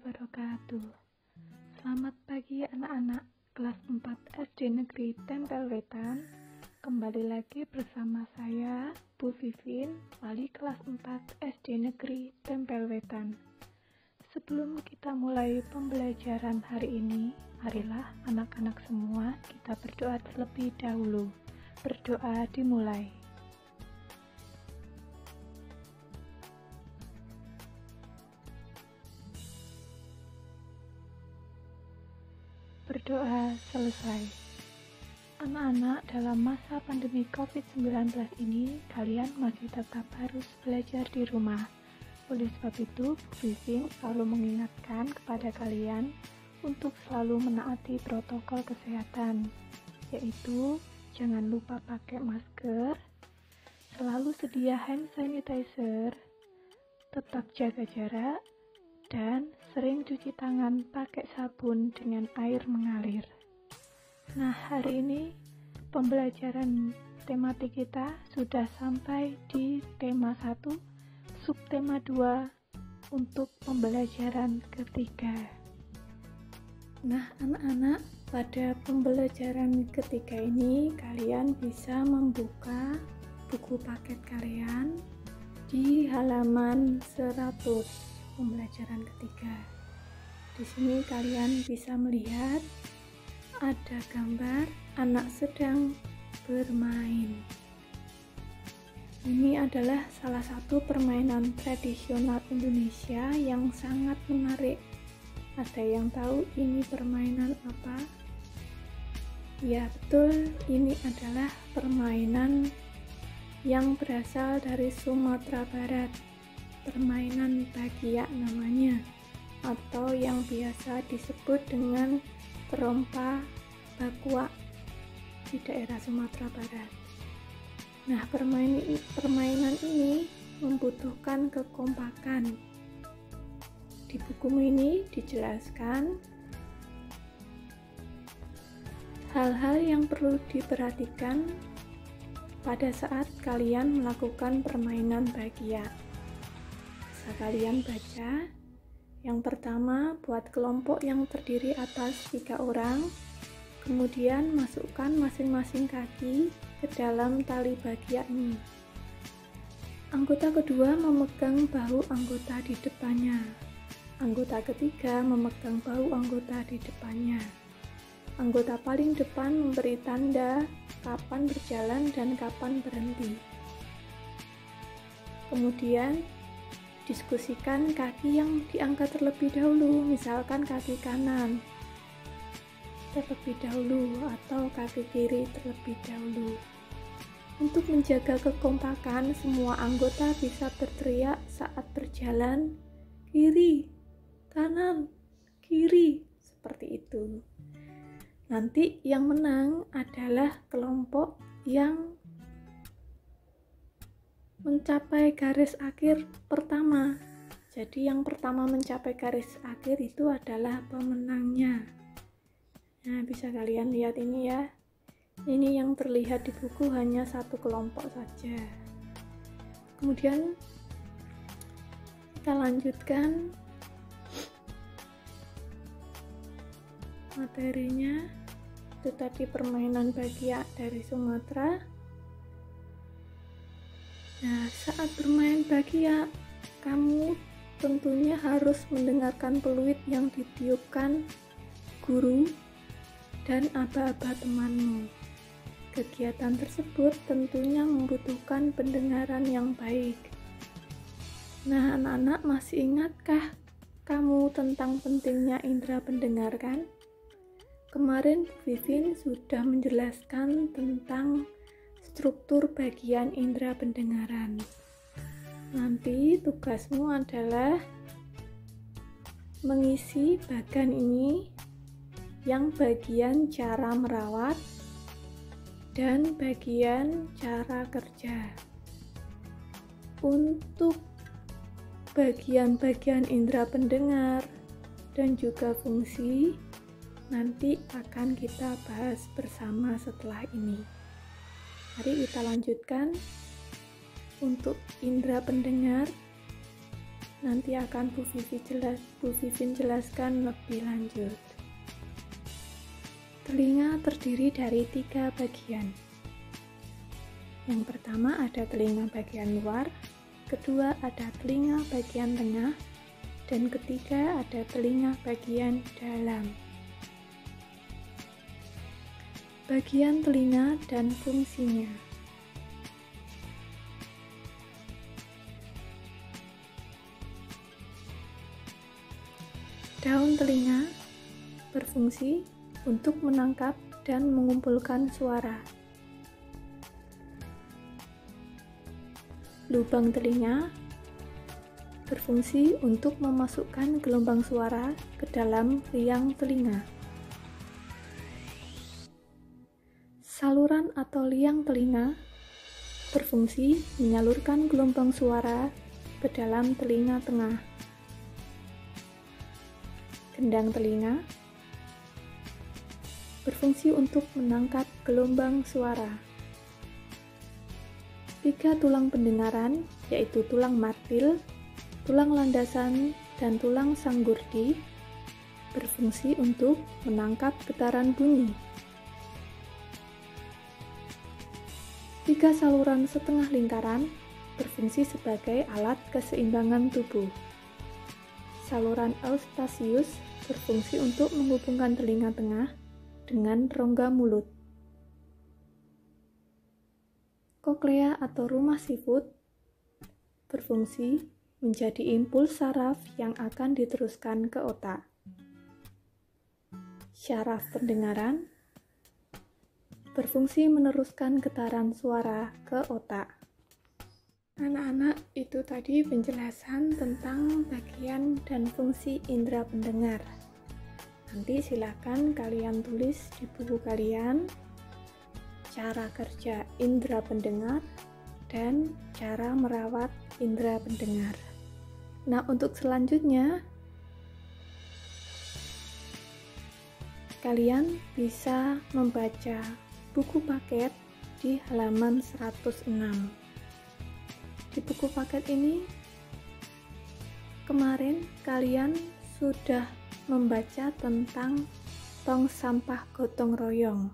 wabarakatuh. Selamat pagi anak-anak kelas 4 SD Negeri Tempel Wetan. Kembali lagi bersama saya, Bu Vivin, wali kelas 4 SD Negeri Tempel Wetan. Sebelum kita mulai pembelajaran hari ini, marilah anak-anak semua kita berdoa terlebih dahulu. Berdoa dimulai. Berdoa selesai. Anak-anak, dalam masa pandemi COVID-19 ini, kalian masih tetap harus belajar di rumah. Oleh sebab itu, Bu Vivin selalu mengingatkan kepada kalian untuk selalu menaati protokol kesehatan, yaitu jangan lupa pakai masker, selalu sedia hand sanitizer, tetap jaga jarak, dan sering cuci tangan pakai sabun dengan air mengalir. Nah, hari ini pembelajaran tematik kita sudah sampai di tema 1, subtema 2 untuk pembelajaran ketiga. Nah, anak-anak, pada pembelajaran ketiga ini kalian bisa membuka buku paket kalian di halaman 100. Pembelajaran ketiga. Di sini kalian bisa melihat ada gambar anak sedang bermain. Ini adalah salah satu permainan tradisional Indonesia yang sangat menarik. Ada yang tahu ini permainan apa? Ya, betul, ini adalah permainan yang berasal dari Sumatera Barat. Permainan Bagiak namanya, atau yang biasa disebut dengan Perompa Bakuak di daerah Sumatera Barat. Nah, permainan ini membutuhkan kekompakan. Di buku ini dijelaskan hal-hal yang perlu diperhatikan pada saat kalian melakukan permainan Bagiak. Kalian baca. Yang pertama, buat kelompok yang terdiri atas 3 orang, kemudian masukkan masing-masing kaki ke dalam tali bagiak ini. Anggota kedua memegang bahu anggota di depannya. Anggota ketiga memegang bahu anggota di depannya. Anggota paling depan memberi tanda kapan berjalan dan kapan berhenti. Kemudian diskusikan kaki yang diangkat terlebih dahulu, misalkan kaki kanan terlebih dahulu atau kaki kiri terlebih dahulu. Untuk menjaga kekompakan, semua anggota bisa berteriak saat berjalan, kiri, kanan, kiri, seperti itu. Nanti yang menang adalah kelompok yang mencapai garis akhir pertama. Jadi yang pertama mencapai garis akhir itu adalah pemenangnya. Nah, bisa kalian lihat ini ya. Ini yang terlihat di buku hanya satu kelompok saja. Kemudian kita lanjutkan materinya. Itu tadi permainan Bagiak dari Sumatera. Nah, saat bermain Bagiak, kamu tentunya harus mendengarkan peluit yang ditiupkan guru dan aba-aba temanmu. Kegiatan tersebut tentunya membutuhkan pendengaran yang baik. Nah, anak-anak, masih ingatkah kamu tentang pentingnya indera pendengar kan? Kemarin Vivin sudah menjelaskan tentang struktur bagian indera pendengaran. Nanti tugasmu adalah mengisi bagan ini, yang bagian cara merawat dan bagian cara kerja. Untuk bagian-bagian indera pendengar dan juga fungsi, nanti akan kita bahas bersama setelah ini. Mari kita lanjutkan. Untuk indera pendengar, nanti akan Bu Vivin jelaskan lebih lanjut. Telinga terdiri dari 3 bagian. Yang pertama ada telinga bagian luar, kedua ada telinga bagian tengah, dan ketiga ada telinga bagian dalam. Bagian telinga dan fungsinya. Daun telinga berfungsi untuk menangkap dan mengumpulkan suara. Lubang telinga berfungsi untuk memasukkan gelombang suara ke dalam liang telinga. Saluran atau liang telinga berfungsi menyalurkan gelombang suara ke dalam telinga tengah. Gendang telinga berfungsi untuk menangkap gelombang suara. 3 tulang pendengaran, yaitu tulang martil, tulang landasan, dan tulang sanggurdi, berfungsi untuk menangkap getaran bunyi. 3 saluran setengah lingkaran berfungsi sebagai alat keseimbangan tubuh. Saluran Eustachius berfungsi untuk menghubungkan telinga tengah dengan rongga mulut. Koklea atau rumah sifut berfungsi menjadi impuls saraf yang akan diteruskan ke otak. Syaraf pendengaran berfungsi meneruskan getaran suara ke otak. Anak-anak, itu tadi penjelasan tentang bagian dan fungsi indera pendengar. Nanti silakan kalian tulis di buku kalian cara kerja indera pendengar dan cara merawat indera pendengar. Nah, untuk selanjutnya kalian bisa membaca buku paket di halaman 106. Di buku paket ini kemarin kalian sudah membaca tentang tong sampah gotong royong.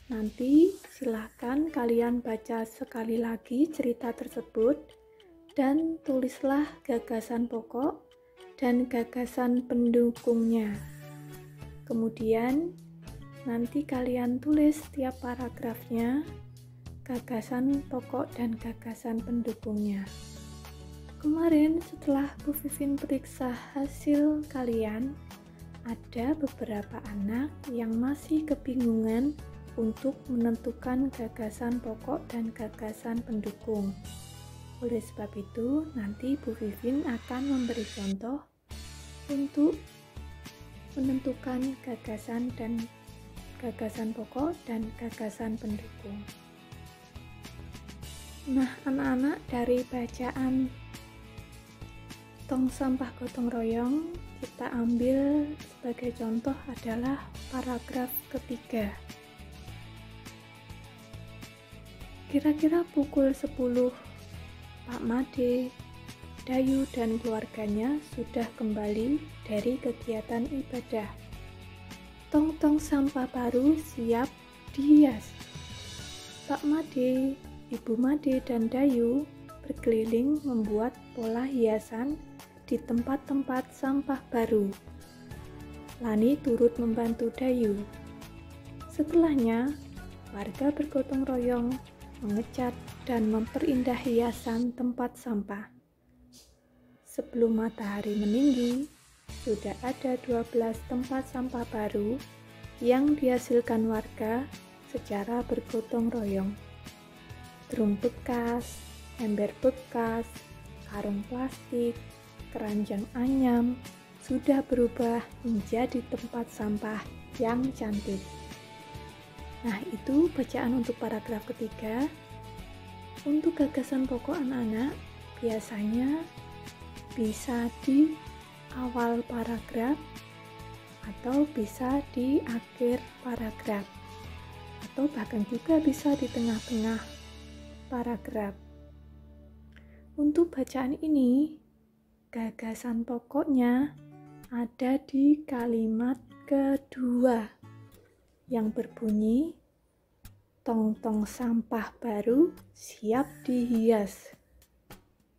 Nanti silahkan kalian baca sekali lagi cerita tersebut dan tulislah gagasan pokok dan gagasan pendukungnya. Kemudian nanti kalian tulis setiap paragrafnya, gagasan pokok dan gagasan pendukungnya. Kemarin setelah Bu Vivin periksa hasil kalian, ada beberapa anak yang masih kebingungan untuk menentukan gagasan pokok dan gagasan pendukung. Oleh sebab itu, nanti Bu Vivin akan memberi contoh untuk menentukan gagasan pokok dan gagasan pendukung. Nah, anak-anak, dari bacaan tong sampah gotong royong, kita ambil sebagai contoh adalah paragraf ketiga. Kira-kira pukul 10, Pak Made, Dayu, dan keluarganya sudah kembali dari kegiatan ibadah. Tong-tong sampah baru siap dihias. Pak Made, Ibu Made, dan Dayu berkeliling membuat pola hiasan di tempat-tempat sampah baru. Lani turut membantu Dayu. Setelahnya, warga bergotong royong mengecat dan memperindah hiasan tempat sampah. Sebelum matahari meninggi, sudah ada 12 tempat sampah baru yang dihasilkan warga secara bergotong royong. Drum bekas, ember bekas, karung plastik, keranjang anyam sudah berubah menjadi tempat sampah yang cantik. Nah, itu bacaan untuk paragraf ketiga. Untuk gagasan pokok anak-anak, biasanya bisa di awal paragraf atau bisa di akhir paragraf, atau bahkan juga bisa di tengah-tengah paragraf. Untuk bacaan ini gagasan pokoknya ada di kalimat kedua yang berbunyi, tong-tong sampah baru siap dihias.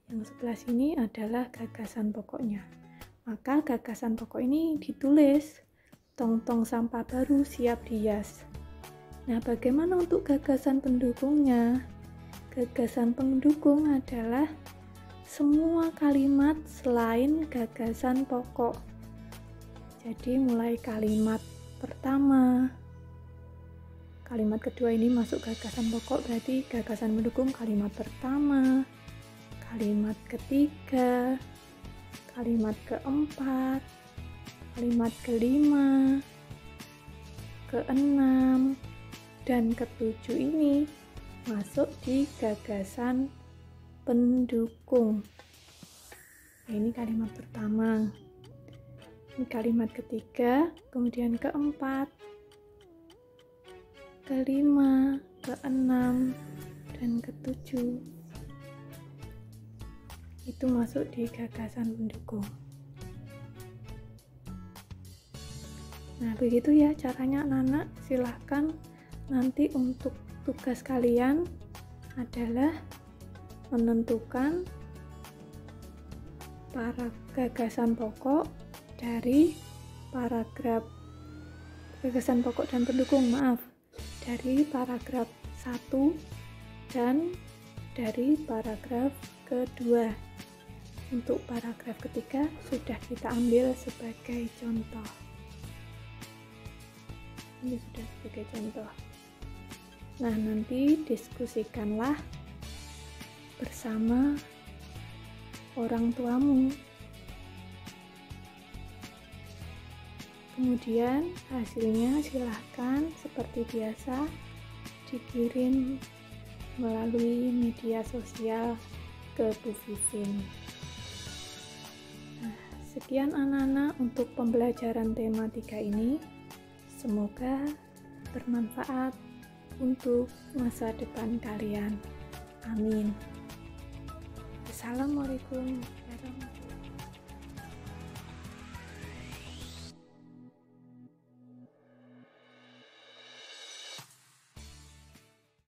Yang sebelah sini adalah gagasan pokoknya. Maka gagasan pokok ini ditulis, tong-tong sampah baru siap dihias. Nah, bagaimana untuk gagasan pendukungnya? Gagasan pendukung adalah semua kalimat selain gagasan pokok. Jadi mulai kalimat pertama, kalimat kedua ini masuk gagasan pokok, berarti gagasan pendukung kalimat pertama, kalimat ketiga, kalimat keempat, kalimat kelima, keenam, dan ketujuh ini masuk di gagasan pendukung. Nah, ini kalimat pertama, ini kalimat ketiga, kemudian keempat, kelima, keenam, dan ketujuh itu masuk di gagasan pendukung. Nah, begitu ya caranya anak-anak. Silahkan nanti untuk tugas kalian adalah menentukan para gagasan pokok dari paragraf gagasan pokok dan pendukung, dari paragraf 1 dan dari paragraf kedua. Untuk paragraf ketiga sudah kita ambil sebagai contoh. Ini sudah sebagai contoh. Nah, nanti diskusikanlah bersama orang tuamu. Kemudian hasilnya silahkan seperti biasa dikirim melalui media sosial ke Bu Vivin. Nah, sekian anak-anak untuk pembelajaran tema 3 ini. Semoga bermanfaat untuk masa depan kalian. Amin. Assalamualaikum warahmatullahi wabarakatuh.